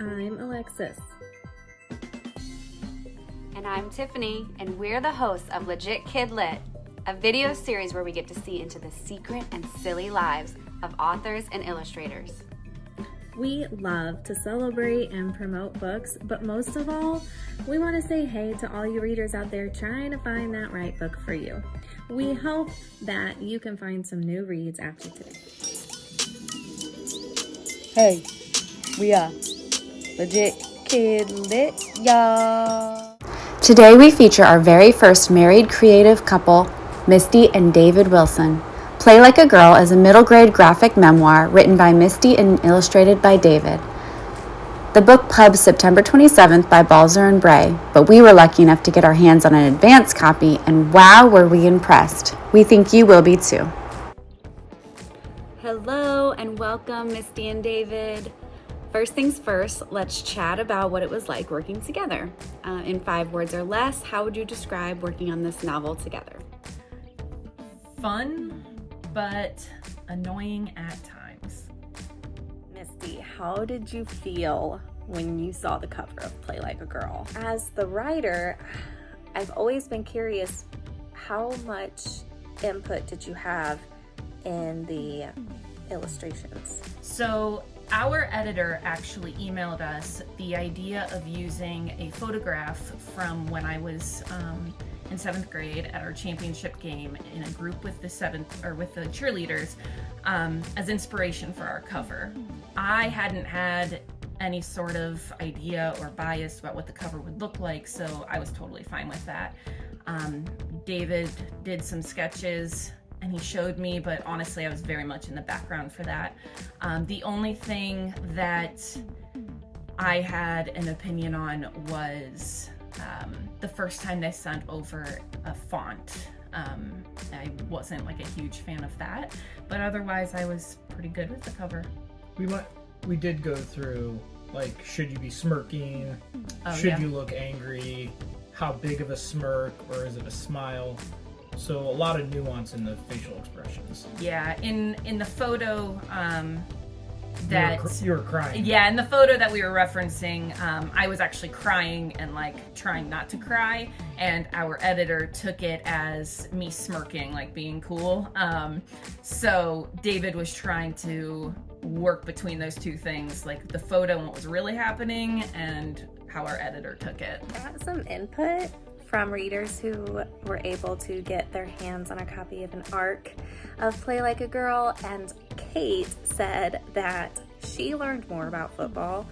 I'm Alexis. And I'm Tiffany, and we're the hosts of Legit KidLit, a video series where we get to see into the secret and silly lives of authors and illustrators. We love to celebrate and promote books, but most of all, we want to say hey to all you readers out there trying to find that right book for you. We hope that you can find some new reads after today. Hey, we are Legit KidLit, y'all. Today we feature our very first married creative couple, Misty and David Wilson. Play Like a Girl is a middle grade graphic memoir written by Misty and illustrated by David. The book pubs September 27th by Balzer and Bray, but we were lucky enough to get our hands on an advance copy, and wow, were we impressed. We think you will be too. Hello and welcome, Misty and David. First things first, let's chat about what it was like working together. In 5 words or less, how would you describe working on this novel together? Fun, but annoying at times. Misty, how did you feel when you saw the cover of Play Like a Girl? As the writer, I've always been curious, how much input did you have in the illustrations? So our editor actually emailed us the idea of using a photograph from when I was in 7th grade at our championship game in a group with the cheerleaders as inspiration for our cover. I hadn't had any sort of idea or bias about what the cover would look like, so I was totally fine with that. David did some sketches and he showed me, but honestly I was very much in the background for that. The only thing that I had an opinion on was the first time they sent over a font. I wasn't like a huge fan of that, but otherwise I was pretty good with the cover. We did go through, like, should you be smirking? Should you look angry? How big of a smirk, or is it a smile? So a lot of nuance in the facial expressions. Yeah, in the photo you were crying. Yeah, in the photo that we were referencing, I was actually crying and like trying not to cry, and our editor took it as me smirking, like being cool. So David was trying to work between those two things, like the photo and what was really happening and how our editor took it. Got some input from readers who were able to get their hands on a copy of an arc of Play Like a Girl, and Kate said that she learned more about football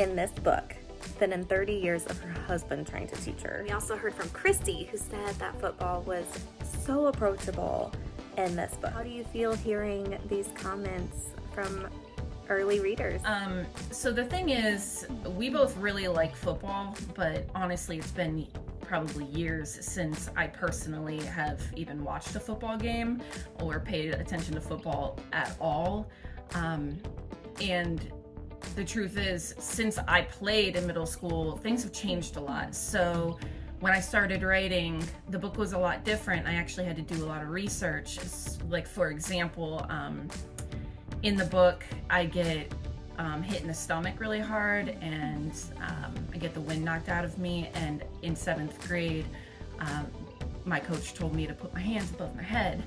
in this book than in 30 years of her husband trying to teach her. We also heard from Christy, who said that football was so approachable in this book. How do you feel hearing these comments from early readers? So the thing is, we both really like football, but honestly it's been probably years since I personally have even watched a football game or paid attention to football at all. And the truth is, since I played in middle school, things have changed a lot. So when I started writing, the book was a lot different. I actually had to do a lot of research. Like, for example, in the book, I get hit in the stomach really hard, and I get the wind knocked out of me. And in 7th grade, my coach told me to put my hands above my head,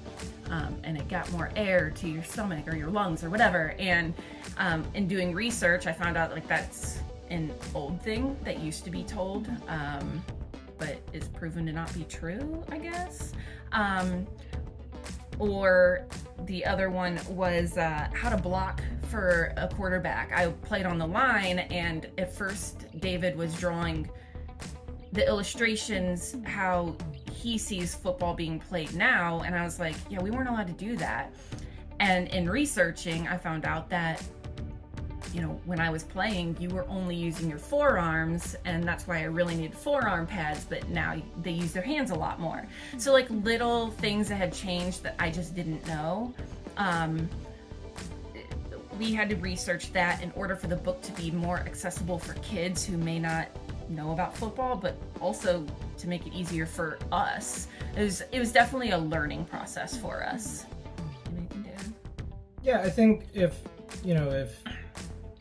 and it got more air to your stomach or your lungs or whatever. And in doing research, I found out like that's an old thing that used to be told, but is proven to not be true, I guess. Or the other one was how to block for a quarterback. I played on the line, and at first David was drawing the illustrations how he sees football being played now, and I was like, yeah, we weren't allowed to do that. And in researching, I found out that, you know, when I was playing, you were only using your forearms, and that's why I really needed forearm pads, but now they use their hands a lot more. So like little things that have changed that I just didn't know. We had to research that in order for the book to be more accessible for kids who may not know about football, but also to make it easier for us. It was definitely a learning process for us. Yeah, I think if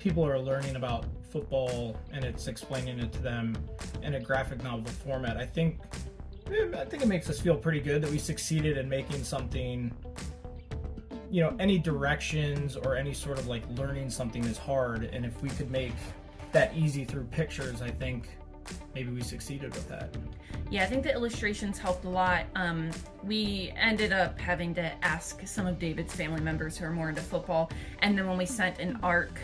people are learning about football and it's explaining it to them in a graphic novel format. I think it makes us feel pretty good that we succeeded in making something, you know, any directions or any sort of like learning something is hard. And if we could make that easy through pictures, I think maybe we succeeded with that. Yeah, I think the illustrations helped a lot. We ended up having to ask some of David's family members who are more into football. And then when we sent an ARC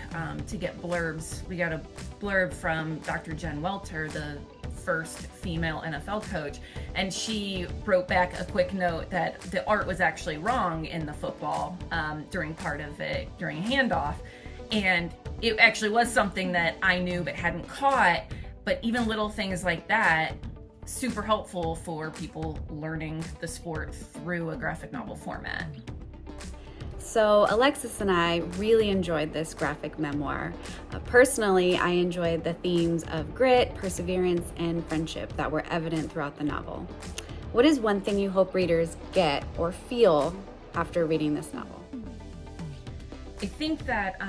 to get blurbs, we got a blurb from Dr. Jen Welter, the first female NFL coach, and she wrote back a quick note that the art was actually wrong in the football during part of it, during a handoff. And it actually was something that I knew but hadn't caught. But even little things like that, super helpful for people learning the sport through a graphic novel format. So Alexis and I really enjoyed this graphic memoir. Personally, I enjoyed the themes of grit, perseverance, and friendship that were evident throughout the novel. What is one thing you hope readers get or feel after reading this novel? I think that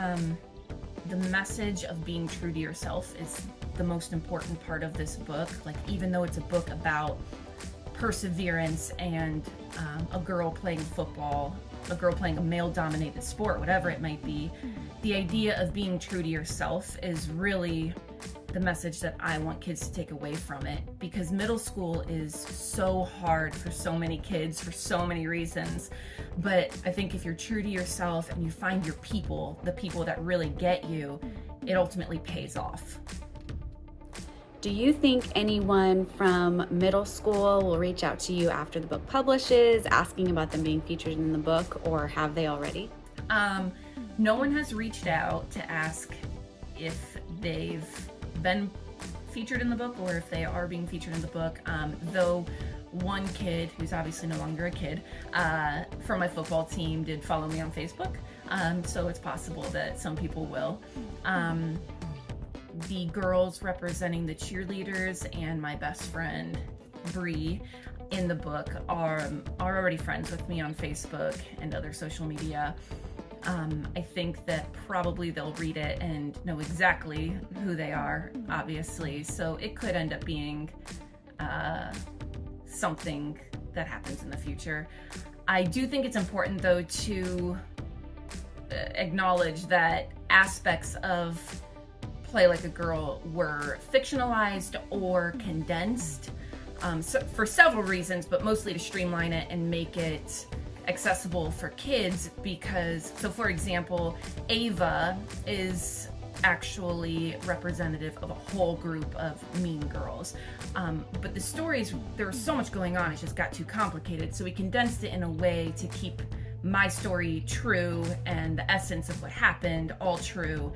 the message of being true to yourself is the most important part of this book. Like, even though it's a book about perseverance and a girl playing football, a girl playing a male-dominated sport, whatever it might be, the idea of being true to yourself is really the message that I want kids to take away from it, because middle school is so hard for so many kids for so many reasons. But I think if you're true to yourself and you find your people, the people that really get you, it ultimately pays off. Do you think anyone from middle school will reach out to you after the book publishes, asking about them being featured in the book, or have they already? No one has reached out to ask if they've been featured in the book or if they are being featured in the book, though one kid, who's obviously no longer a kid, from my football team did follow me on Facebook, so it's possible that some people will. The girls representing the cheerleaders and my best friend Bree in the book are already friends with me on Facebook and other social media. I think that probably they'll read it and know exactly who they are, obviously, so it could end up being something that happens in the future. I do think it's important, though, to acknowledge that aspects of Play Like a Girl were fictionalized or condensed for several reasons, but mostly to streamline it and make it accessible for kids. Because, so for example, Ava is actually representative of a whole group of mean girls, but the stories, there was so much going on, it just got too complicated, so we condensed it in a way to keep my story true and the essence of what happened all true.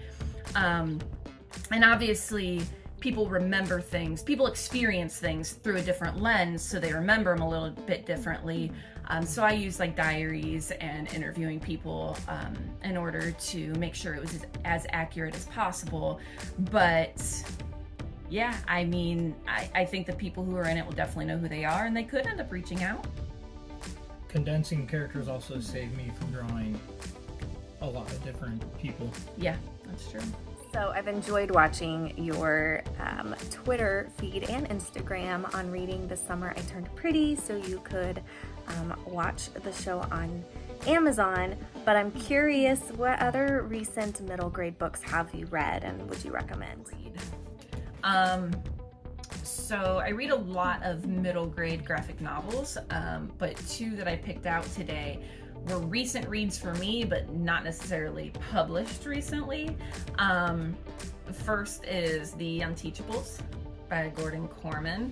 And obviously people remember things, people experience things through a different lens, so they remember them a little bit differently. So I use like diaries and interviewing people in order to make sure it was as accurate as possible. But yeah, I mean, I think the people who are in it will definitely know who they are, and they could end up reaching out. Condensing characters also saved me from drawing a lot of different people. Yeah, that's true. So I've enjoyed watching your Twitter feed and Instagram on reading This Summer I Turned Pretty, so you could watch the show on Amazon. But I'm curious, what other recent middle grade books have you read and would you recommend? So I read a lot of middle grade graphic novels, but two that I picked out today were recent reads for me, but not necessarily published recently. First is The Unteachables by Gordon Corman.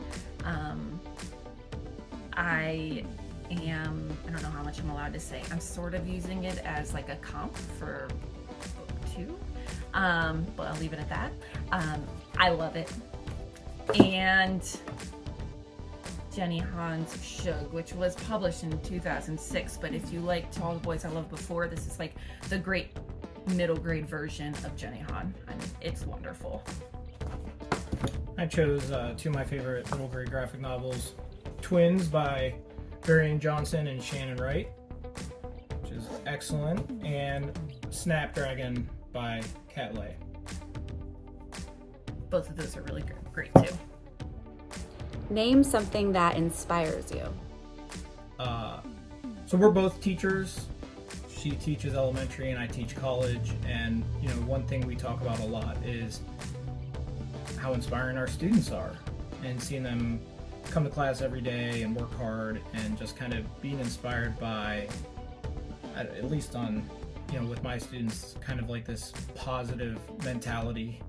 I don't know how much I'm allowed to say. I'm sort of using it as like a comp for book 2, but I'll leave it at that. I love it. And Jenny Han's Shug, which was published in 2006, but if you like To All the Boys I Loved Before, this is like the great middle grade version of Jenny Han. I mean, it's wonderful. I chose two of my favorite middle grade graphic novels, Twins by Varian Johnson and Shannon Wright, which is excellent, and Snapdragon by KidLit. both of those are really great too. Name something that inspires you. So we're both teachers. She teaches elementary and I teach college, and one thing we talk about a lot is how inspiring our students are, and seeing them come to class every day and work hard, and just kind of being inspired by, at least on with my students, kind of like this positive mentality.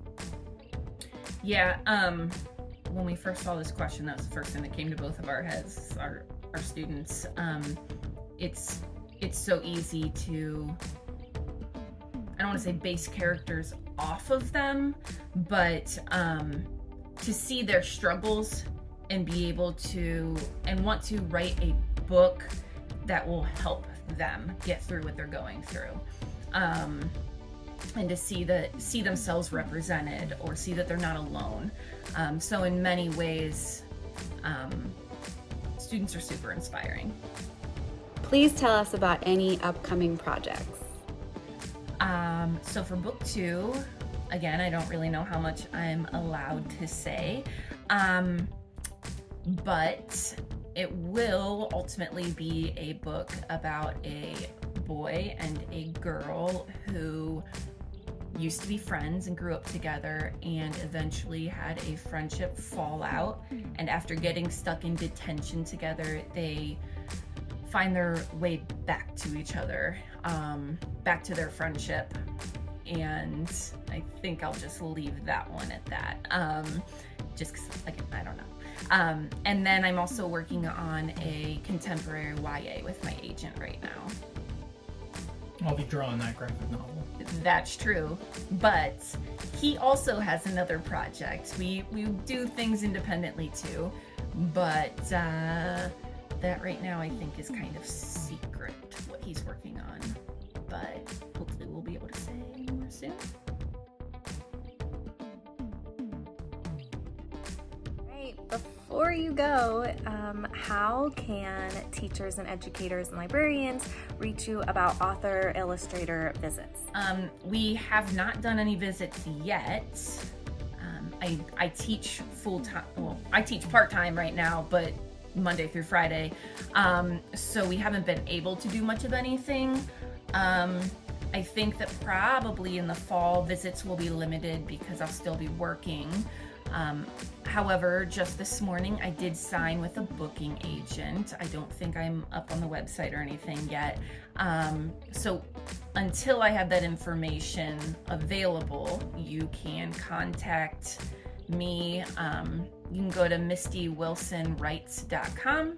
Yeah, when we first saw this question, that was the first thing that came to both of our heads, our students. It's so easy to, I don't want to say base characters off of them, but to see their struggles and be able to, and want to write a book that will help them get through what they're going through. And to see themselves represented, or see that they're not alone. So in many ways, students are super inspiring. Please tell us about any upcoming projects. So for book 2, again, I don't really know how much I'm allowed to say, but it will ultimately be a book about a boy and a girl who used to be friends and grew up together, and eventually had a friendship fallout, and after getting stuck in detention together, they find their way back to each other, back to their friendship. And I think I'll just leave that one at that, just because, again, I don't know. And then I'm also working on a contemporary YA with my agent right now. I'll be drawing that graphic novel. That's true, but he also has another project. We do things independently too, but that right now I think is kind of secret what he's working on, but hopefully we'll be able to say more soon. Right, before you go, how can teachers and educators and librarians reach you about author illustrator visits? We have not done any visits yet. I teach full-time, well, I teach part-time right now, but Monday through Friday. So we haven't been able to do much of anything. I think that probably in the fall visits will be limited because I'll still be working. However, just this morning I did sign with a booking agent. I don't think I'm up on the website or anything yet. So until I have that information available, you can contact me. You can go to mistywilsonwrites.com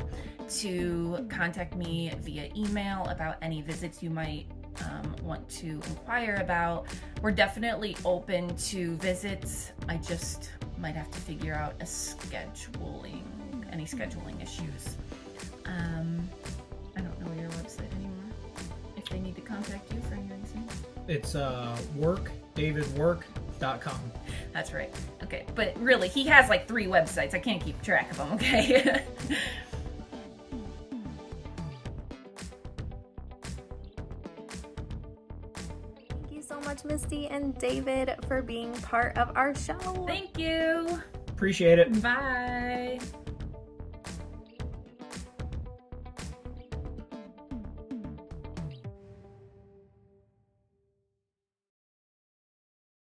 to contact me via email about any visits you might want to inquire about. We're definitely open to visits. I just might have to figure out any scheduling issues. I don't know your website anymore. If they need to contact you for any reason. It's workdavidwork.com. That's right. Okay, but really, he has like 3 websites. I can't keep track of them, okay? Thank you so much, Misty and David, for being part of our show. Thank you. Appreciate it. Bye.